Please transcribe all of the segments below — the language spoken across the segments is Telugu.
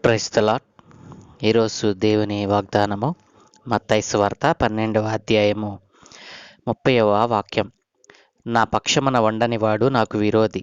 Praise the lord. ఈరోజు దేవుని వాగ్దానము మత్తయి సువార్త 12వ అధ్యాయము 30వ వాక్యం. నా పక్షమున వండనివాడు నాకు విరోధి,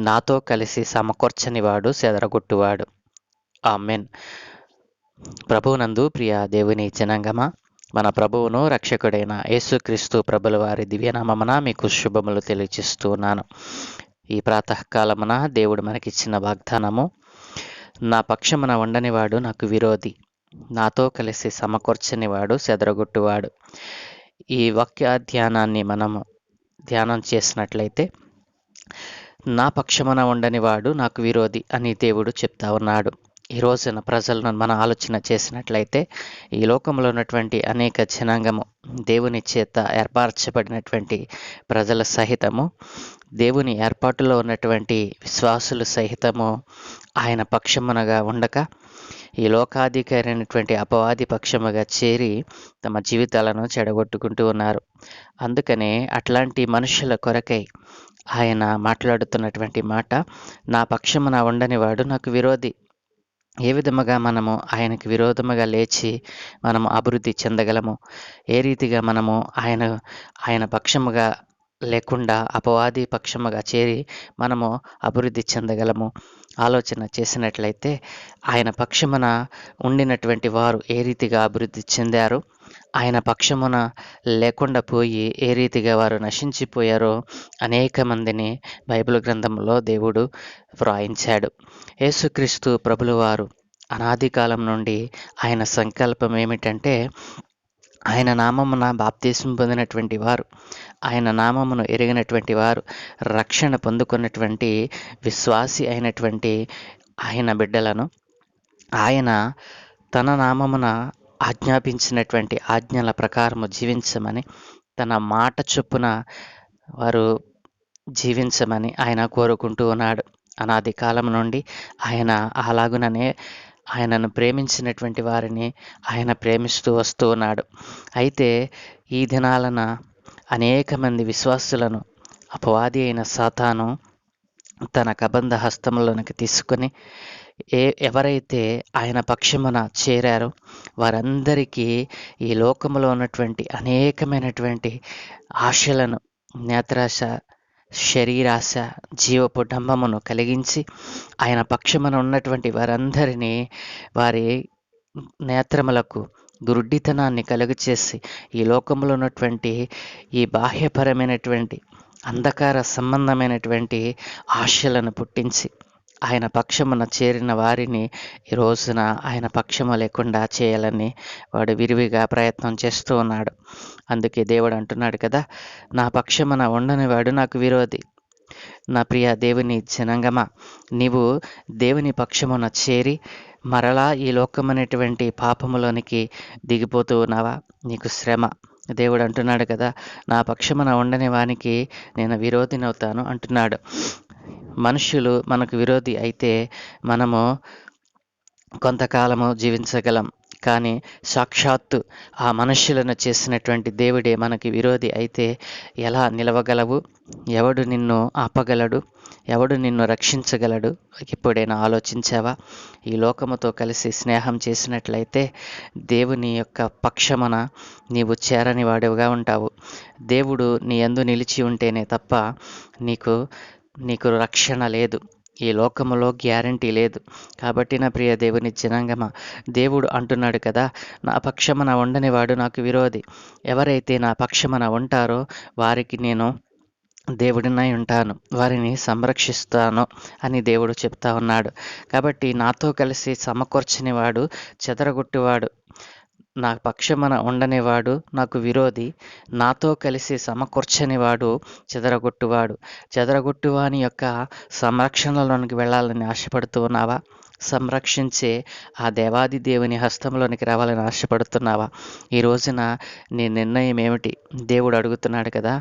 నాతో కలిసి సమకూర్చనివాడు చెదరగొట్టువాడు. ఆమెన్. ప్రభువునందు ప్రియ దేవుని జనాంగమా, మన ప్రభువును రక్షకుడైన యేసుక్రీస్తు ప్రభుల వారి దివ్యనామమున మీకు శుభములు తెలియజేస్తూ ఉన్నాను. ఈ ప్రాతకాలమున దేవుడు మనకిచ్చిన వాగ్దానము, నా పక్షమున వండనివాడు నాకు విరోధి, నాతో కలిసి సమకూర్చనివాడు చెదరగొట్టువాడు. ఈ వాక్య ధ్యానాన్ని మనము ధ్యానం చేసినట్లయితే, నా పక్షమున ఉండనివాడు నాకు విరోధి అని దేవుడు చెప్తా ఉన్నాడు. ఈ రోజున ప్రజలను మన ఆలోచన చేసినట్లయితే, ఈ లోకంలో ఉన్నటువంటి అనేక జనాంగము, దేవుని చేత ఏర్పరచబడినటువంటి ప్రజల సహితము, దేవుని ఏర్పాటులో ఉన్నటువంటి విశ్వాసులు సహితము ఆయన పక్షమునగా ఉండక, ఈ లోకాధికారి అయినటువంటి అపవాది పక్షముగా చేరి తమ జీవితాలను చెడగొట్టుకుంటూ ఉన్నారు. అందుకనే అట్లాంటి మనుషుల కొరకై ఆయన మాట్లాడుతున్నటువంటి మాట, నా పక్షమున ఉండనివాడు నాకు విరోధి. ఏ విధముగా మనము ఆయనకి విరోధముగా లేచి మనము అభివృద్ధి చెందగలము, ఏ రీతిగా మనము ఆయన పక్షముగా లేకుండా అపవాది పక్షముగా చేరి మనము అభివృద్ధి చెందగలము ఆలోచన చేసినట్లయితే, ఆయన పక్షమున ఉండినటువంటి వారు ఏ రీతిగా అభివృద్ధి చెందారు, ఆయన పక్షమున లేకుండా పోయి ఏ రీతిగా వారు నశించిపోయారో అనేక మందిని బైబిల్ గ్రంథంలో దేవుడు వ్రాయించాడు. యేసుక్రీస్తు ప్రభుల వారు అనాది కాలం నుండి ఆయన సంకల్పం ఏమిటంటే, ఆయన నామమున బాప్తిస్మం పొందినటువంటి వారు, ఆయన నామమును ఎరిగినటువంటి వారు, రక్షణ పొందుకున్నటువంటి విశ్వాసి అయినటువంటి ఆయన బిడ్డలను ఆయన తన నామమున ఆజ్ఞాపించినటువంటి ఆజ్ఞల ప్రకారము జీవించమని, తన మాట చొప్పున వారు జీవించమని ఆయన కోరుకుంటూ ఉన్నాడు. అనాది కాలం నుండి ఆయన అలాగుననే ఆయనను ప్రేమించినటువంటి వారిని ఆయన ప్రేమిస్తూ వస్తూ ఉన్నాడు. అయితే ఈ దినాలన అనేక మంది విశ్వాసులను అపవాది అయిన సాతాను తన కబంధ హస్తములోనికి తీసుకొని ఎవరైతే ఆయన పక్షమున చేరారో వారందరికీ ఈ లోకములో ఉన్నటువంటి అనేకమైనటువంటి ఆశలను, నేత్రాశ, శరీరాశ, జీవపు డంబమును కలిగించి ఆయన పక్షమున ఉన్నటువంటి వారందరినీ వారి నేత్రములకు గురుడ్డితనాన్ని కలుగచేసి ఈ లోకంలో ఉన్నటువంటి ఈ బాహ్యపరమైనటువంటి అంధకార సంబంధమైనటువంటి ఆశలను పుట్టించి ఆయన పక్షమున చేరిన వారిని ఈ రోజున ఆయన పక్షము లేకుండా చేయాలని వాడు విరివిగా ప్రయత్నం చేస్తూ ఉన్నాడు. అందుకే దేవుడు అంటున్నాడు కదా, నా పక్షమున ఉండనివాడు నాకు విరోధి. నా ప్రియ దేవుని జనాంగమా, నీవు దేవుని పక్షమున చేరి మరలా ఈ లోకమైనటువంటి పాపములోనికి దిగిపోతూ ఉన్నావా? నీకు శ్రమ. దేవుడు అంటున్నాడు కదా, నా పక్షమున ఉండని వానికి నేను విరోధినవుతాను అంటున్నాడు. మనుషులు మనకు విరోధి అయితే మనము కొంతకాలము జీవించగలం, కానీ సాక్షాత్తు ఆ మనుష్యులను చేసినటువంటి దేవుడే మనకి విరోధి అయితే ఎలా నిలవగలవు? ఎవడు నిన్ను ఆపగలడు? ఎవడు నిన్ను రక్షించగలడు? ఎప్పుడైనా ఆలోచించావా? ఈ లోకముతో కలిసి స్నేహం చేసినట్లయితే దేవుని యొక్క పక్షమున నీవు చేరని వాడివిగా ఉంటావు. దేవుడు నీ యందు నిలిచి ఉంటేనే తప్ప నీకు రక్షణ లేదు. ఈ లోకములో గ్యారంటీ లేదు. కాబట్టి నా ప్రియ దేవుని జనాంగమా, దేవుడు అంటున్నాడు కదా, నా పక్షమున ఉండనివాడు నాకు విరోధి. ఎవరైతే నా పక్షమున ఉంటారో వారికి నేను దేవుడినై ఉంటాను, వారిని సంరక్షిస్తాను అని దేవుడు చెప్తా ఉన్నాడు. కాబట్టి నాతో కలిసి సమకూర్చనివాడు చెదరగొట్టువాడు, నా పక్షమున ఉండనివాడు నాకు విరోధి, నాతో కలిసి సమకూర్చనివాడు చెదరగొట్టువాడు. చెదరగొట్టువాని యొక్క సంరక్షణలోనికి వెళ్ళాలని ఆశపడుతూ ఉన్నావా? సంరక్షించే ఆ దేవాది దేవుని హస్తంలోనికి రావాలని ఆశపడుతున్నావా? ఈ రోజున నీ నిర్ణయం ఏమిటి? దేవుడు అడుగుతున్నాడు కదా,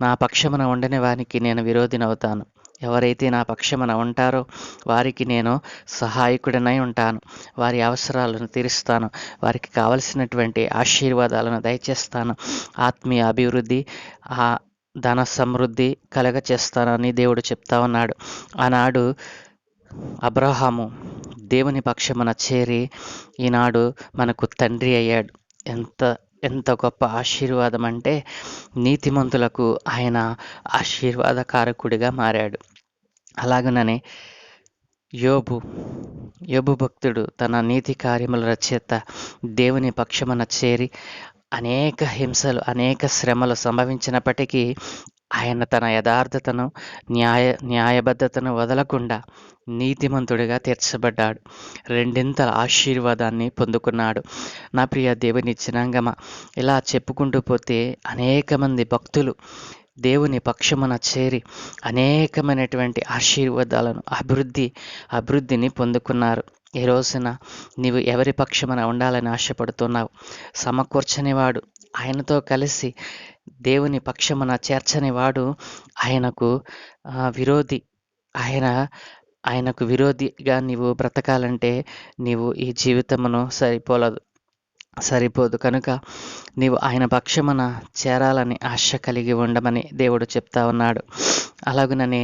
నా పక్షమున ఉండని వానికి నేను విరోధినవుతాను. ఎవరైతే నా పక్షమున ఉంటారో వారికి నేను సహాయకుడినై ఉంటాను, వారి అవసరాలను తీరుస్తాను, వారికి కావలసినటువంటి ఆశీర్వాదాలను దయచేస్తాను, ఆత్మీయ అభివృద్ధి, ధన సమృద్ధి కలగచేస్తానని దేవుడు చెప్తా ఉన్నాడు. ఆనాడు అబ్రహాము దేవుని పక్షమున చేరి ఈనాడు మనకు తండ్రి అయ్యాడు. ఎంత ఎంత గొప్ప ఆశీర్వాదం అంటే, నీతిమంతులకు ఆయన ఆశీర్వాదకారకుడిగా మారాడు. అలాగననే యోబు యోబు భక్తుడు తన నీతి కార్యముల చేత దేవుని పక్షమున చేరి అనేక హింసలు, అనేక శ్రమలు సంభవించినప్పటికీ ఆయన తన యథార్థతను, న్యాయబద్ధతను వదలకుండా నీతిమంతుడిగా తీర్చబడ్డాడు. రెండింతల ఆశీర్వాదాన్ని పొందుకున్నాడు. నా ప్రియ దేవుని జనాంగమా, ఇలా చెప్పుకుంటూ పోతే అనేక మంది భక్తులు దేవుని పక్షమున చేరి అనేకమైనటువంటి ఆశీర్వాదాలను, అభివృద్ధిని పొందుకున్నారు. ఈ రోజున నీవు ఎవరి పక్షమున ఉండాలని ఆశపడుతున్నావు? సమకూర్చని వాడు, ఆయనతో కలిసి దేవుని పక్షమున చేర్చని వాడు ఆయనకు విరోధి. ఆయనకు విరోధిగా నీవు బ్రతకాలంటే నీవు ఈ జీవితమును సరిపోదు. కనుక నీవు ఆయన పక్షమున చేరాలని ఆశ కలిగి ఉండమని దేవుడు చెప్తా ఉన్నాడు. అలాగుననే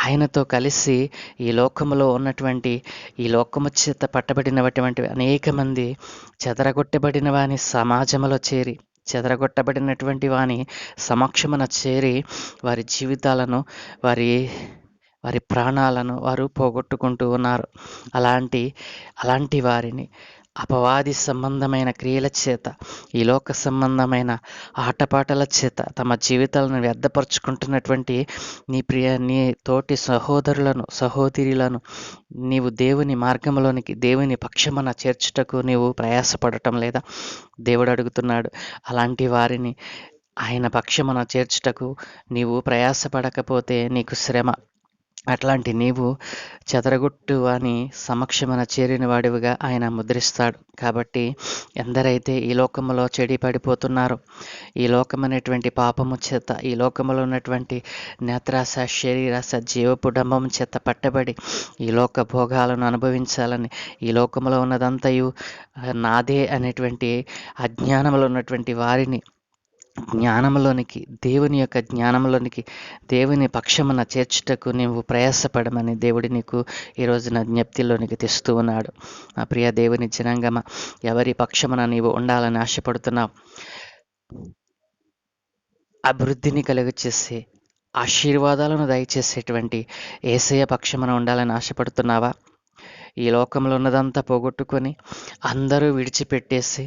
ఆయనతో కలిసి ఈ లోకములో ఉన్నటువంటి, ఈ లోకము చేత పట్టబడినటువంటి అనేక మంది చెదరగొట్టబడిన వాని సమాజములో చేరి, చెదరగొట్టబడినటువంటి వాని సమక్షమున చేరి వారి జీవితాలను, వారి ప్రాణాలను వారు పోగొట్టుకుంటూ ఉన్నారు. అలాంటి వారిని అపవాది సంబంధమైన క్రియల చేత, ఈ లోక సంబంధమైన ఆటపాటల చేత తమ జీవితాలను వ్యర్థపరుచుకుంటున్నటువంటి నీ తోటి సహోదరులను నీవు దేవుని మార్గంలోనికి, దేవుని పక్షమున చేర్చుటకు నీవు ప్రయాసపడటం లేదా? దేవుడు అడుగుతున్నాడు. అలాంటి వారిని ఆయన పక్షమున చేర్చుటకు నీవు ప్రయాసపడకపోతే నీకు శ్రమ. అట్లాంటి నీవు చెదరగొట్టు అని సమక్షమున చేరిన వాడివిగా ఆయన ముద్రిస్తాడు. కాబట్టి ఎందరైతే ఈ లోకములో చెడి పడిపోతున్నారో, ఈ లోకమనేటువంటి పాపము చేత, ఈ లోకములో ఉన్నటువంటి నేత్రాశ, శరీరాశ, జీవపు డంబము చేత పట్టబడి ఈ లోక భోగాలను అనుభవించాలని, ఈ లోకములో ఉన్నదంతయు నాదే అనేటువంటి అజ్ఞానములో ఉన్నటువంటి వారిని జ్ఞానంలోనికి, దేవుని యొక్క జ్ఞానంలోనికి, దేవుని పక్షమున చేర్చుటకు నీవు ప్రయాసపడమని దేవుడి నీకు ఈ రోజున జ్ఞప్తిలోనికి తెస్తూ ఉన్నాడు. నా ప్రియ దేవుని జనాంగమ, ఎవరి పక్షమున నీవు ఉండాలని ఆశపడుతున్నావు? అభివృద్ధిని కలుగచేసే, ఆశీర్వాదాలను దయచేసేటువంటి యేసయ్య పక్షమున ఉండాలని ఆశపడుతున్నావా? ఈ లోకంలో ఉన్నదంతా పోగొట్టుకొని, అందరూ విడిచిపెట్టేసి,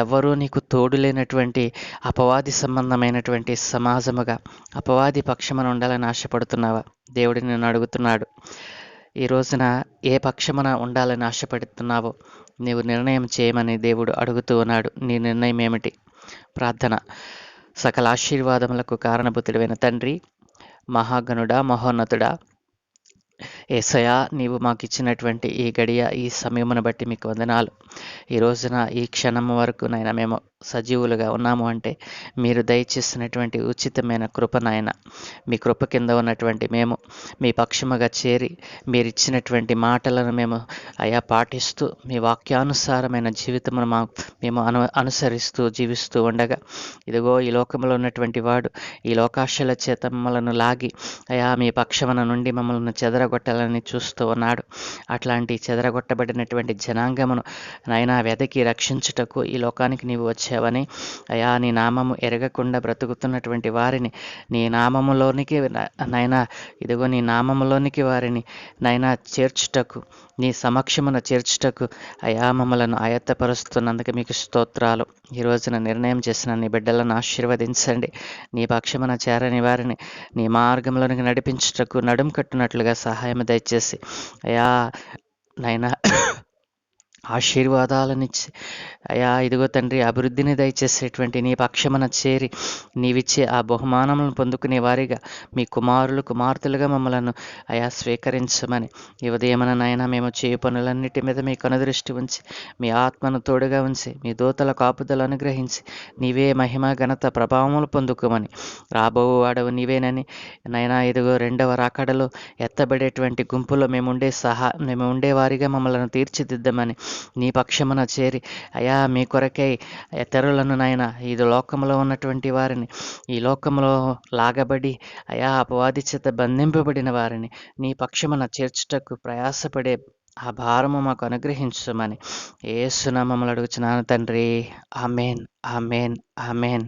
ఎవరూ నీకు తోడు లేనటువంటి అపవాది సంబంధమైనటువంటి సమాజముగా, అపవాది పక్షమున ఉండాలని ఆశపడుతున్నావా? దేవుడు నిన్ను అడుగుతున్నాడు. ఈ రోజున ఏ పక్షమున ఉండాలని ఆశపడుతున్నావో నీవు నిర్ణయం చేయమని దేవుడు అడుగుతూ ఉన్నాడు. నీ నిర్ణయం ఏమిటి? ప్రార్థన. సకల ఆశీర్వాదములకు కారణభూతుడైన తండ్రి, మహాగణుడా, మహోన్నతుడా, యేసయ్యా, నీవు మాకు ఇచ్చినటువంటి ఈ గడియ, ఈ సమయమును బట్టి మీకు వందనాలు. ఈ రోజున ఈ క్షణము వరకు నాయన మేము సజీవులుగా ఉన్నాము అంటే మీరు దయచేసినటువంటి ఉచితమైన కృప నాయన. మీ కృప కింద ఉన్నటువంటి మేము మీ పక్షముగా చేరి మీరిచ్చినటువంటి మాటలను మేము పాటిస్తూ, మీ వాక్యానుసారమైన జీవితమును మేము అనుసరిస్తూ జీవిస్తూ ఉండగా, ఇదిగో ఈ లోకంలో ఉన్నటువంటి వాడు ఈ లోకాశల చేత మమ్మలను లాగి మీ పక్షమున నుండి మమ్మల్ని చెదరగొట్టాలని చూస్తూ ఉన్నాడు. అట్లాంటి చెదరగొట్టబడినటువంటి జనాంగమును నాయనా వెదకి రక్షించుటకు ఈ లోకానికి నీవు వచ్చావని, నీ నామము ఎరగకుండా బ్రతుకుతున్నటువంటి వారిని నీ నామములోనికి నాయనా, ఇదిగో నీ నామములోనికి వారిని నాయనా చేర్చుటకు, నీ సమక్షమున చేర్చుటకు మమ్మలను ఆయత్తపరుస్తున్నందుకు మీకు స్తోత్రాలు. ఈ రోజున నిర్ణయం చేసిన నీ బిడ్డలను ఆశీర్వదించండి. నీ పక్షమున చేరని వారిని నీ మార్గంలోనికి నడిపించుటకు నడుం కట్టునట్లుగా సహాయం దయచేసి నాయనా ఆశీర్వాదాలనిచ్చి ఇదిగో తండ్రి, అభివృద్ధిని దయచేసేటువంటి నీ పక్షమున చేరి నీవిచ్చే ఆ బహుమానములను పొందుకునే వారిగా, మీ కుమారులు కుమార్తెలుగా మమ్మలను స్వీకరించమని ఈ ఉదయమున నాయన మేము చేయు పనులన్నిటి మీద మీ కనుదృష్టి ఉంచి, మీ ఆత్మను తోడుగా ఉంచి, మీ దూతల కాపుదలు అనుగ్రహించి, నీవే మహిమ ఘనత ప్రభావములు పొందుకోమని, రాబోవు వాడవు నీవేనని నాయనా, ఇదిగో రెండవ రాకడలో ఎత్తబడేటువంటి గుంపులో మేము ఉండే వారిగా మమ్మల్ని తీర్చిదిద్దమని నీ పక్షమున చేరి అయా మీ కొరకై ఇతరులను నాయన ఈ లోకంలో ఉన్నటువంటి వారిని ఈ లోకంలో లాగబడి అయా అపవాది చేత బంధింపబడిన వారిని నీ పక్షమున చేర్చుటకు ప్రయాసపడే ఆ భారము మాకు అనుగ్రహించమని యేసు నామములో అడుగుచున్నాను తండ్రి. Amen, amen, amen.